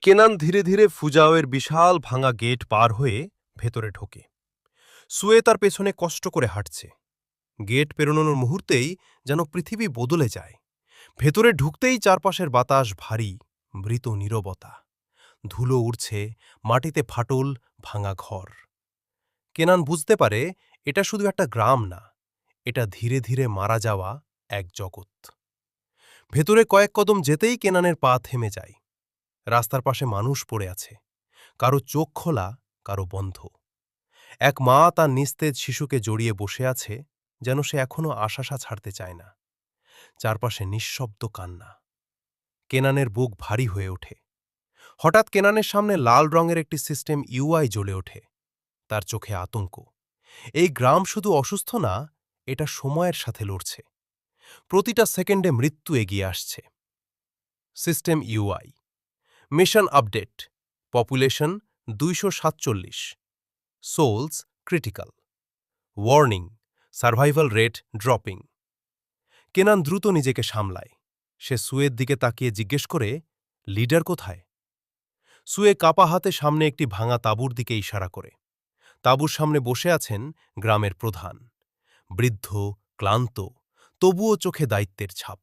কেনান ধীরে ধীরে ফুজাওয়ের বিশাল ভাঙা গেট পার হয়ে ভেতরে ঢোকে। সুয়ে তার পেছনে কষ্ট করে হাঁটছে। গেট পেরোনোর মুহূর্তেই যেন পৃথিবী বদলে যায়। ভেতরে ঢুকতেই চারপাশের বাতাস ভারী, মৃত নীরবতা। ধুলো উড়ছে, মাটিতে ফাটল, ভাঙা ঘর। কেনান বুঝতে পারে এটা শুধু একটা গ্রাম না, এটা ধীরে ধীরে মারা যাওয়া এক জগৎ। ভেতরে কয়েক কদম যেতেই কেনানের পা থেমে যায়। রাস্তার পাশে মানুষ পড়ে আছে, কারো চোখ খোলা, কারো বন্ধ। এক মা তার নিস্তেজ শিশুকে জড়িয়ে বসে আছে, যেন সে এখনো আশাসা ছাড়তে চায় না। চারপাশে নিঃশব্দ কান্না। কেনানের বুক ভারী হয়ে ওঠে। হঠাৎ কেনানের সামনে লাল রঙের একটি সিস্টেম ইউআই জ্বলে ওঠে। তার চোখে আতঙ্ক। এই গ্রাম শুধু অসুস্থ না, এটা সময়ের সাথে লড়ছে। প্রতিটা সেকেন্ডে মৃত্যু এগিয়ে আসছে। System UI mission update, population 247, souls critical, warning, survival rate dropping. Kenan দ্রুত নিজেকে সামলায়। সে সুয়ের দিকে তাকিয়ে জিজ্ঞেস করে, লিডার কোথায়? সুয়ে কাপা হাতে সামনে একটি ভাঙা তাঁবুর দিকে ইশারা করে। তাঁবুর সামনে বসে আছেন গ্রামের প্রধান, বৃদ্ধ, ক্লান্ত, তবুও চোখে দায়িত্বের ছাপ।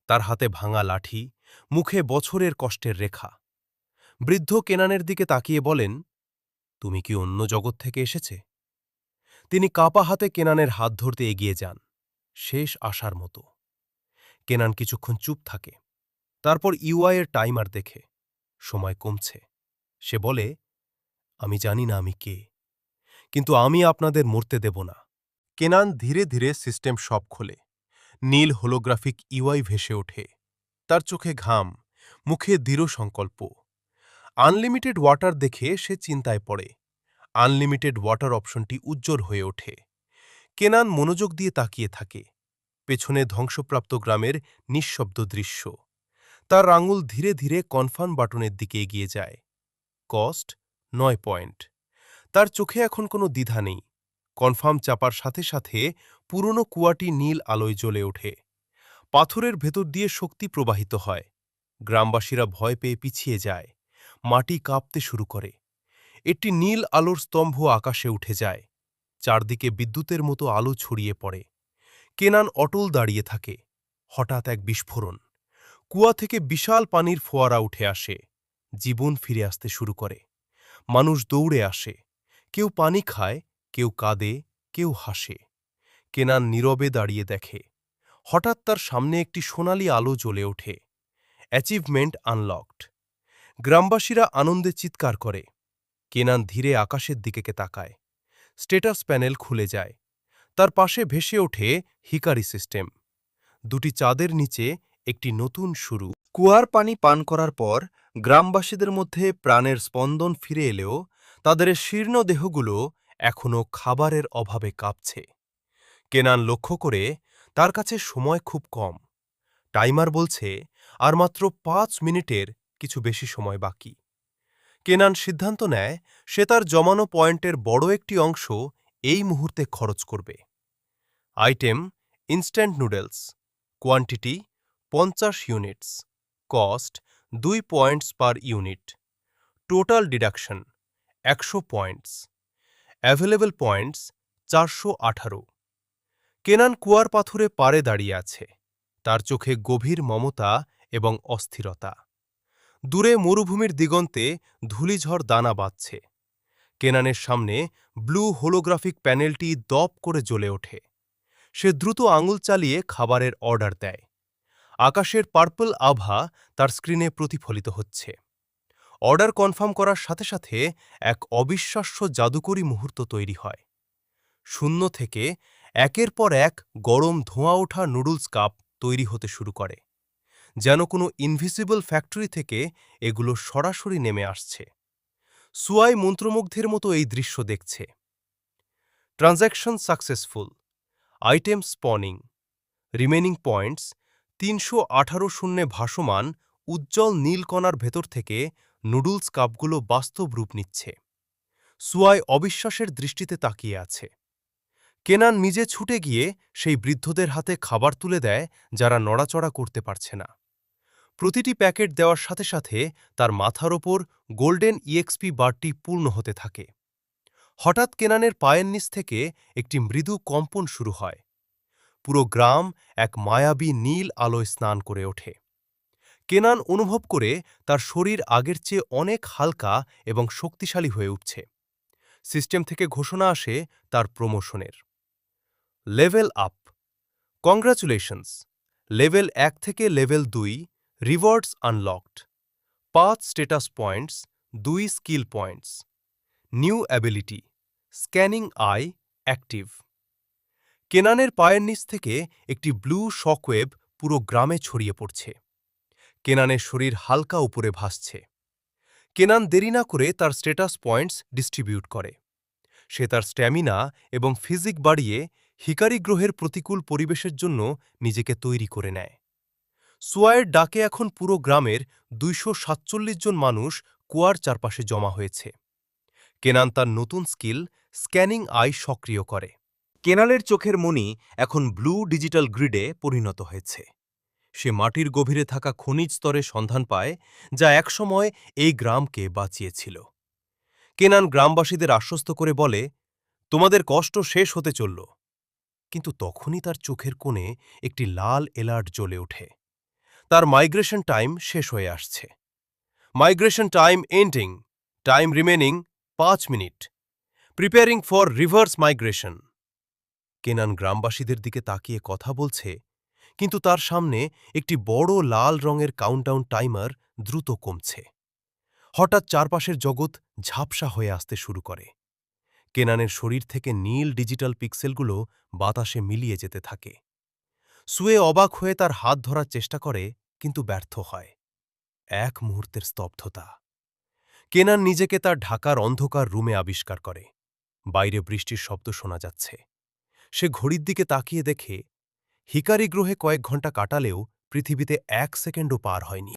তার হাতে ভাঙা লাঠি, মুখে বছরের কষ্টের রেখা। বৃদ্ধ কেনানের দিকে তাকিয়ে বলেন, তুমি কি অন্য জগৎ থেকে এসেছে? তিনি কাপা হাতে কেনানের হাত ধরতে এগিয়ে যান, শেষ আশার মতো। কেনান কিছুক্ষণ চুপ থাকে। তারপর ইউআইয়ের টাইমার দেখে সময় কমছে। সে বলে, আমি জানি না আমি কে, কিন্তু আমি আপনাদের মরতে দেব না। কেনান ধীরে ধীরে সিস্টেম সব খোলে। নীল হোলোগ্রাফিক ইউআই ভেসে ওঠে। তার চোখে ঘাম, মুখে দৃঢ় সংকল্প। আনলিমিটেড ওয়াটার দেখে সে চিন্তায় পড়ে। আনলিমিটেড ওয়াটার অপশনটি উজ্জ্বল হয়ে ওঠে। কেনান মনোযোগ দিয়ে তাকিয়ে থাকে। পেছনে ধ্বংসপ্রাপ্ত গ্রামের নিঃশব্দ দৃশ্য। তার আঙুল ধীরে ধীরে কনফার্ম বাটনের দিকে এগিয়ে যায়। Cost 9 point. তার চোখে এখন কোনো দ্বিধা নেই। কনফার্ম চাপার সাথে সাথে পুরনো কুয়াটি নীল আলোয় জ্বলে ওঠে। পাথরের ভেতর দিয়ে শক্তি প্রবাহিত হয়। গ্রামবাসীরা ভয় পেয়ে পিছিয়ে যায়। মাটি কাঁপতে শুরু করে। একটি নীল আলোর স্তম্ভ আকাশে উঠে যায়। চারদিকে বিদ্যুতের মতো আলো ছড়িয়ে পড়ে। কেনান অটল দাঁড়িয়ে থাকে। হঠাৎ এক বিস্ফোরণ। কুয়া থেকে বিশাল পানির ফোয়ারা উঠে আসে। জীবন ফিরে আসতে শুরু করে। মানুষ দৌড়ে আসে। কেউ পানি খায়, কেউ কাঁদে, কেউ হাসে। কেনান নীরবে দাঁড়িয়ে দেখে। হঠাৎ তার সামনে একটি সোনালি আলো জ্বলে ওঠে। Achievement unlocked. গ্রামবাসীরা আনন্দে চিৎকার করে। কেনান ধীরে আকাশের দিকে তাকায়। স্ট্যাটাস প্যানেল খুলে যায়। তার পাশে ভেসে ওঠে হিকারি সিস্টেম। দুটি চাঁদের নিচে একটি নতুন শুরু। কুয়ার পানি পান করার পর গ্রামবাসীদের মধ্যে প্রাণের স্পন্দন ফিরে এলেও তাদের শীর্ণ দেহগুলো এখনও খাবারের অভাবে কাঁপছে। কেনান লক্ষ্য করে তার কাছে সময় খুব কম। টাইমার বলছে আর মাত্র 5 মিনিটের কিছু বেশি সময় বাকি। কেনান সিদ্ধান্ত নেয় সে তার জমানো পয়েন্টের বড় একটি অংশ এই মুহূর্তে খরচ করবে। Item instant noodles, quantity 50 units, cost 2 points per unit, total deduction 100 points, available points 418। Kenan কুয়ার পাথুরে পাড়ে দাঁড়িয়ে আছে। তার চোখে গভীর মমতা এবং অস্থিরতা। দূরে মরুভূমির দিগন্তে ধূলিঝড় দানা বাঁধছে। কেনানের সামনে ব্লু হোলোগ্রাফিক প্যানেলটি দপ করে জ্বলে ওঠে। সে দ্রুত আঙুল চালিয়ে খাবারের অর্ডার দেয়। আকাশের পার্পল আভা তার স্ক্রিনে প্রতিফলিত হচ্ছে। অর্ডার কনফার্ম করার সাথে সাথে এক অবিশ্বাস্য জাদুকরী মুহূর্ত তৈরি হয়। শূন্য থেকে একের পর এক গরম ধোঁয়া ওঠা নুডলস কাপ তৈরি হতে শুরু করে। যেন কোনো ইনভিসিবল ফ্যাক্টরি থেকে এগুলো সরাসরি নেমে আসছে। সুয়াই মন্ত্রমুগ্ধের মতো এই দৃশ্য দেখছে। Transaction successful, item spawning, remaining points 318 শূন্যে ভাসমান উজ্জ্বল নীলকণার ভেতর থেকে নুডলস কাপগুলো বাস্তব রূপ নিচ্ছে। সুয়াই অবিশ্বাসের দৃষ্টিতে তাকিয়ে আছে। কেনান নিজে ছুটে গিয়ে সেই বৃদ্ধদের হাতে খাবার তুলে দেয় যারা নড়াচড়া করতে পারছে না। প্রতিটি প্যাকেট দেওয়ার সাথে সাথে তার মাথার ওপর গোল্ডেন ইএক্সপি বারটি পূর্ণ হতে থাকে। হঠাৎ কেনানের পায়ের নিচ থেকে একটি মৃদু কম্পন শুরু হয়। পুরো গ্রাম এক মায়াবী নীল আলোয় স্নান করে ওঠে। কেনান অনুভব করে তার শরীর আগের চেয়ে অনেক হালকা এবং শক্তিশালী হয়ে উঠছে। সিস্টেম থেকে ঘোষণা আসে তার প্রমোশনের। Level up. কংগ্রাচুলেশনস! লেভেল 1 থেকে level 2 rewards unlocked. 5 status points, 2 skill points. New ability scanning eye active. কেনানের পায়ের নিচ থেকে একটি ব্লু শকওয়েভ পুরো গ্রামে ছড়িয়ে পড়ছে। কেনানের শরীর হালকা উপরে ভাসছে। কেনান দেরি না করে তার স্ট্যাটাস পয়েন্টস ডিস্ট্রিবিউট করে। সে তার স্ট্যামিনা এবং ফিজিক বাড়িয়ে হিকারি গ্রহের প্রতিকূল পরিবেশের জন্য নিজেকে তৈরি করে নেয়। সুয়ায়ের ডাকে এখন পুরো গ্রামের 247 জন মানুষ কুয়ার চারপাশে জমা হয়েছে। কেনান তার নতুন স্কিল স্ক্যানিং আই সক্রিয় করে। কেনালের চোখের মণি এখন ব্লু ডিজিটাল গ্রিডে পরিণত হয়েছে। সে মাটির গভীরে থাকা খনিজ স্তরে সন্ধান পায়, যা একসময় এই গ্রামকে বাঁচিয়েছিল। কেনান গ্রামবাসীদের আশ্বস্ত করে বলে, তোমাদের কষ্ট শেষ হতে চলল। কিন্তু তখনই তার চোখের কোণে একটি লাল এলার্ট জ্বলে ওঠে। তার মাইগ্রেশন টাইম শেষ হয়ে আসছে। Migration time ending. Time remaining 5 minute. Preparing for reverse migration. Kenan গ্রামবাসীদের দিকে তাকিয়ে কথা বলছে, কিন্তু তার সামনে একটি বড় লাল রঙের কাউন্টডাউন টাইমার দ্রুত কমছে। হঠাৎ চারপাশের জগৎ ঝাপসা হয়ে আসতে শুরু করে। কেনানের শরীর থেকে নীল ডিজিটাল পিক্সেলগুলো বাতাসে মিলিয়ে যেতে থাকে। সুয়ে অবাক হয়ে তার হাত ধরার চেষ্টা করে, কিন্তু ব্যর্থ হয়। এক মুহূর্তের স্তব্ধতা। কেনান নিজেকে তার ঢাকার অন্ধকার রুমে আবিষ্কার করে। বাইরে বৃষ্টির শব্দ শোনা যাচ্ছে। সে ঘড়ির দিকে তাকিয়ে দেখে হিকারি গ্রহে কয়েক ঘন্টা কাটালেও পৃথিবীতে 1 সেকেন্ডও পার হয়নি।